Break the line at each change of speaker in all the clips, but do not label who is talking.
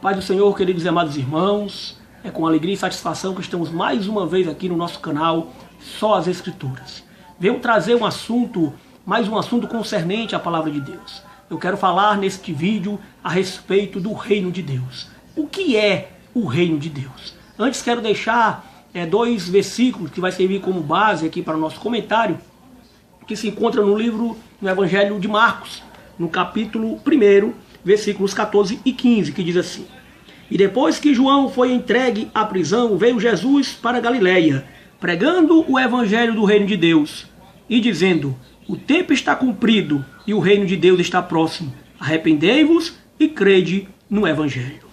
paz do Senhor, queridos e amados irmãos. É com alegria e satisfação que estamos mais uma vez aqui no nosso canal Só as Escrituras. Venho trazer mais um assunto concernente à palavra de Deus. Eu quero falar neste vídeo a respeito do reino de Deus. O que é o reino de Deus? Antes quero deixar dois versículos que vai servir como base aqui para o nosso comentário, que se encontra no Evangelho de Marcos, no capítulo 1, versículos 14 e 15, que diz assim: E depois que João foi entregue à prisão, veio Jesus para Galiléia, pregando o evangelho do reino de Deus, e dizendo: O tempo está cumprido e o reino de Deus está próximo. Arrependei-vos e crede no evangelho.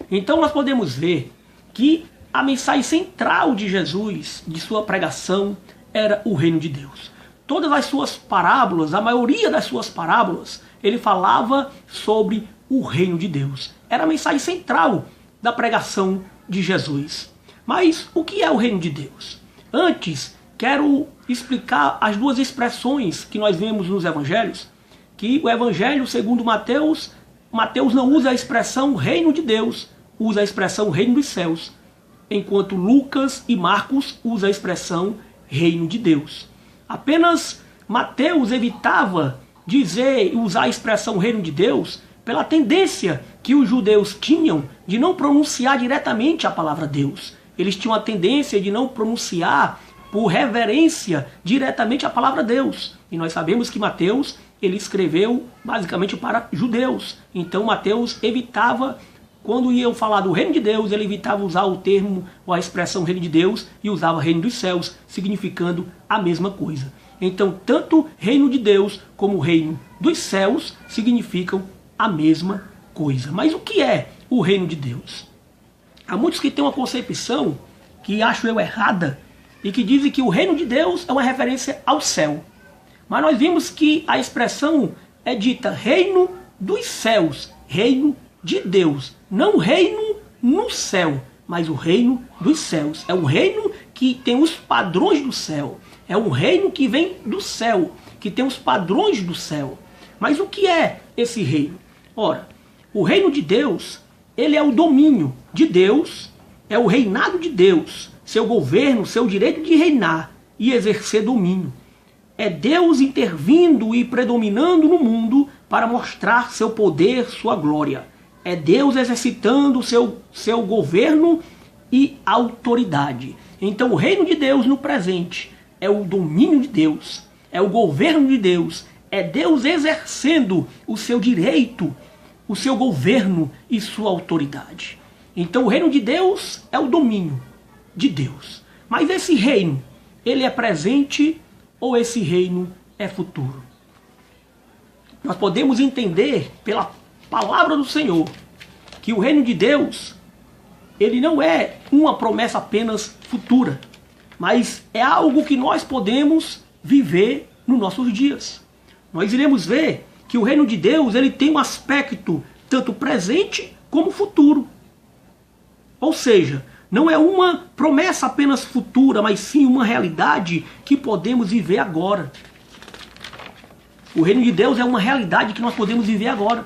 Então nós podemos ver que a mensagem central de Jesus, de sua pregação, era o reino de Deus. Todas as suas parábolas, a maioria das suas parábolas, ele falava sobre o reino de Deus. Era a mensagem central da pregação de Jesus. Mas o que é o reino de Deus? Antes, quero explicar as duas expressões que nós vemos nos evangelhos, que o evangelho segundo Mateus não usa a expressão reino de Deus, usa a expressão reino dos céus, enquanto Lucas e Marcos usam a expressão reino de Deus. Apenas Mateus evitava usar a expressão reino de Deus pela tendência que os judeus tinham de não pronunciar diretamente a palavra Deus. Eles tinham a tendência de não pronunciar por reverência diretamente a palavra Deus. E nós sabemos que Mateus, ele escreveu basicamente para judeus. Então Mateus evitava, quando ia falar do reino de Deus, ele evitava usar o termo ou a expressão reino de Deus e usava reino dos céus, significando a mesma coisa. Então, tanto reino de Deus como reino dos céus significam a mesma coisa. Mas o que é o reino de Deus? Há muitos que têm uma concepção, que acho eu errada, e que dizem que o reino de Deus é uma referência ao céu. Mas nós vimos que a expressão é dita reino dos céus, reino de Deus. Não reino no céu, mas o reino dos céus. É um reino que tem os padrões do céu. É um reino que vem do céu, que tem os padrões do céu. Mas o que é esse reino? Ora, o reino de Deus, ele é o domínio de Deus, é o reinado de Deus, seu governo, seu direito de reinar e exercer domínio. É Deus intervindo e predominando no mundo para mostrar seu poder, sua glória. É Deus exercitando o seu governo e autoridade. Então o reino de Deus no presente é o domínio de Deus, é o governo de Deus, é Deus exercendo o seu direito, o seu governo e sua autoridade. Então o reino de Deus é o domínio de Deus. Mas esse reino, ele é presente ou esse reino é futuro? Nós podemos entender pela palavra do Senhor que o reino de Deus, ele não é uma promessa apenas futura, mas é algo que nós podemos viver nos nossos dias. Nós iremos ver que o reino de Deus, ele tem um aspecto tanto presente como futuro. Ou seja, não é uma promessa apenas futura, mas sim uma realidade que podemos viver agora. O reino de Deus é uma realidade que nós podemos viver agora.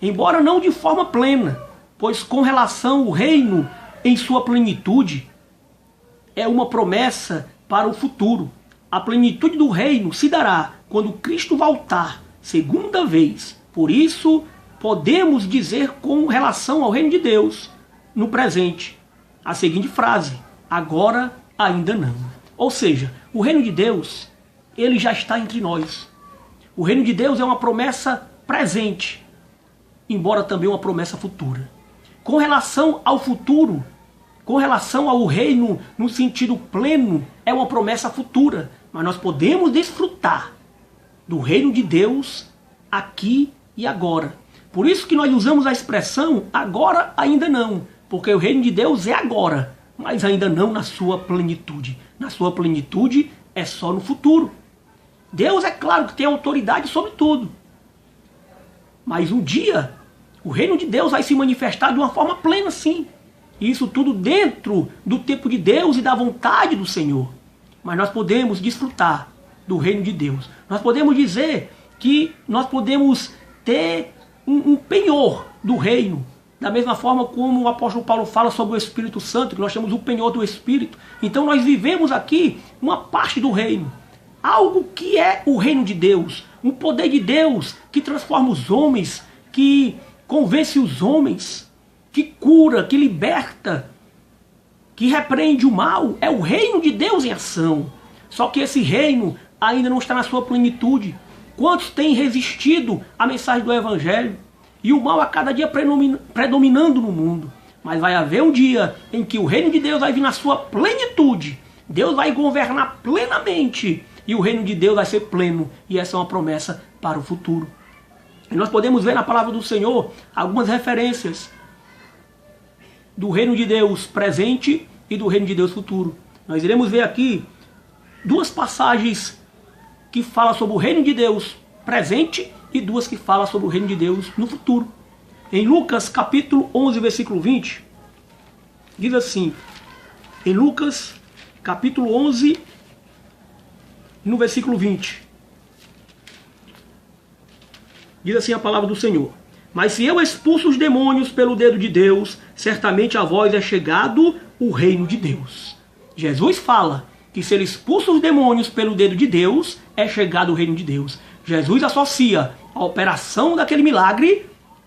Embora não de forma plena, pois com relação ao reino em sua plenitude, é uma promessa para o futuro. A plenitude do reino se dará quando Cristo voltar segunda vez. Por isso, podemos dizer com relação ao reino de Deus, no presente, a seguinte frase: agora ainda não. Ou seja, o reino de Deus, ele já está entre nós. O reino de Deus é uma promessa presente, embora também uma promessa futura. Com relação ao futuro, com relação ao reino no sentido pleno, é uma promessa futura. Mas nós podemos desfrutar do reino de Deus aqui e agora. Por isso que nós usamos a expressão agora ainda não. Porque o reino de Deus é agora, mas ainda não na sua plenitude. Na sua plenitude é só no futuro. Deus é claro que tem autoridade sobre tudo. Mas um dia, o reino de Deus vai se manifestar de uma forma plena, sim. E isso tudo dentro do tempo de Deus e da vontade do Senhor. Mas nós podemos desfrutar do reino de Deus. Nós podemos dizer que nós podemos ter um penhor do reino Da mesma forma como o apóstolo Paulo fala sobre o Espírito Santo, que nós chamamos o penhor do Espírito. Então nós vivemos aqui uma parte do reino. Algo que é o reino de Deus. Um poder de Deus que transforma os homens, que convence os homens, que cura, que liberta, que repreende o mal. É o reino de Deus em ação. Só que esse reino ainda não está na sua plenitude. Quantos têm resistido à mensagem do Evangelho? E o mal a cada dia predominando no mundo. Mas vai haver um dia em que o reino de Deus vai vir na sua plenitude. Deus vai governar plenamente. E o reino de Deus vai ser pleno. E essa é uma promessa para o futuro. E nós podemos ver na palavra do Senhor algumas referências do reino de Deus presente e do reino de Deus futuro. Nós iremos ver aqui duas passagens que falam sobre o reino de Deus presente e duas que falam sobre o reino de Deus no futuro. Em Lucas capítulo 11, versículo 20, diz assim, em Lucas capítulo 11, no versículo 20, diz assim a palavra do Senhor: mas se eu expulso os demônios pelo dedo de Deus, certamente a vós é chegado o reino de Deus. Jesus fala que se ele expulsa os demônios pelo dedo de Deus, é chegado o reino de Deus. Jesus associa a operação daquele milagre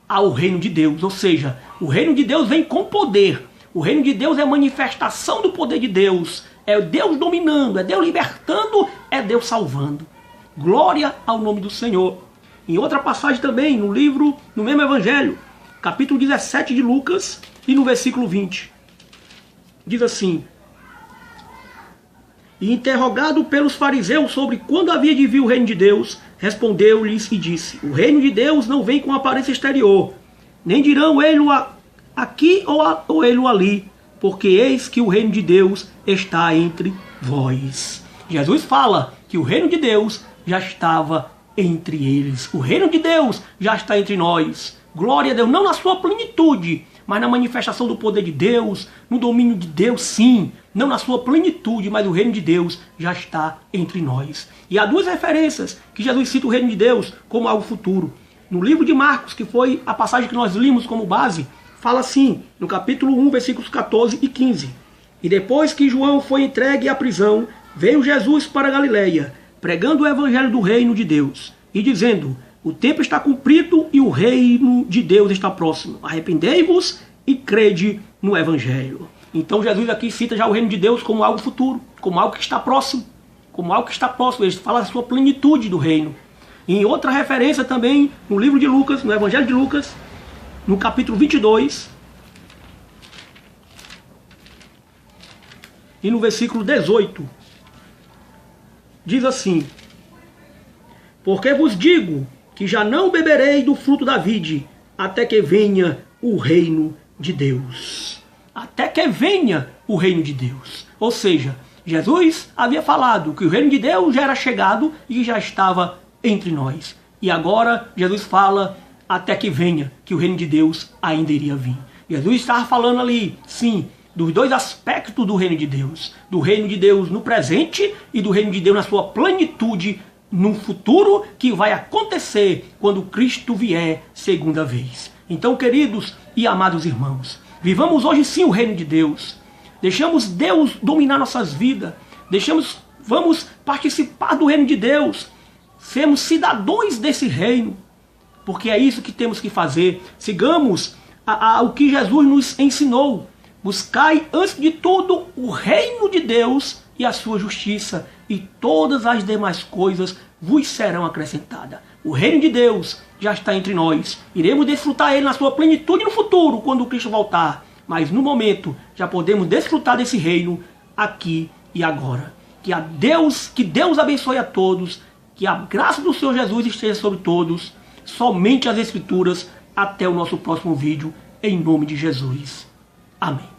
ao reino de Deus. Ou seja, o reino de Deus vem com poder. O reino de Deus é a manifestação do poder de Deus. É Deus dominando, é Deus libertando, é Deus salvando. Glória ao nome do Senhor. Em outra passagem também, no livro, no mesmo evangelho, capítulo 17 de Lucas, e no versículo 20. Diz assim: e interrogado pelos fariseus sobre quando havia de vir o reino de Deus, respondeu-lhes e disse: o reino de Deus não vem com aparência exterior, nem dirão ele aqui ou ele ali, porque eis que o reino de Deus está entre vós. Jesus fala que o reino de Deus já estava entre eles. O reino de Deus já está entre nós. Glória a Deus, não na sua plenitude, mas na manifestação do poder de Deus, no domínio de Deus, sim. Não na sua plenitude, mas o reino de Deus já está entre nós. E há duas referências que Jesus cita o reino de Deus como algo futuro. No livro de Marcos, que foi a passagem que nós limos como base, fala assim, no capítulo 1, versículos 14 e 15. E depois que João foi entregue à prisão, veio Jesus para a Galileia, pregando o evangelho do reino de Deus, e dizendo: o tempo está cumprido e o reino de Deus está próximo. Arrependei-vos e crede no evangelho. Então Jesus aqui cita já o reino de Deus como algo futuro, como algo que está próximo, como algo que está próximo. Ele fala da sua plenitude do reino. E em outra referência também, no livro de Lucas, no evangelho de Lucas, no capítulo 22, e no versículo 18, diz assim: porque vos digo que já não beberei do fruto da vide, até que venha o reino de Deus. Até que venha o reino de Deus. Ou seja, Jesus havia falado que o reino de Deus já era chegado e já estava entre nós. E agora Jesus fala até que venha, que o reino de Deus ainda iria vir. Jesus estava falando ali, sim, dos dois aspectos do reino de Deus. Do reino de Deus no presente e do reino de Deus na sua plenitude no futuro, que vai acontecer quando Cristo vier segunda vez. Então, queridos e amados irmãos, vivamos hoje sim o reino de Deus. Deixamos Deus dominar nossas vidas. Vamos participar do reino de Deus. Sermos cidadãos desse reino. Porque é isso que temos que fazer. Sigamos o que Jesus nos ensinou. Buscai, antes de tudo, o reino de Deus e a sua justiça, e todas as demais coisas vos serão acrescentadas. O reino de Deus já está entre nós. Iremos desfrutar ele na sua plenitude no futuro, quando Cristo voltar. Mas no momento, já podemos desfrutar desse reino aqui e agora. Que Deus abençoe a todos. Que a graça do Senhor Jesus esteja sobre todos. Somente as Escrituras. Até o nosso próximo vídeo. Em nome de Jesus. Amém.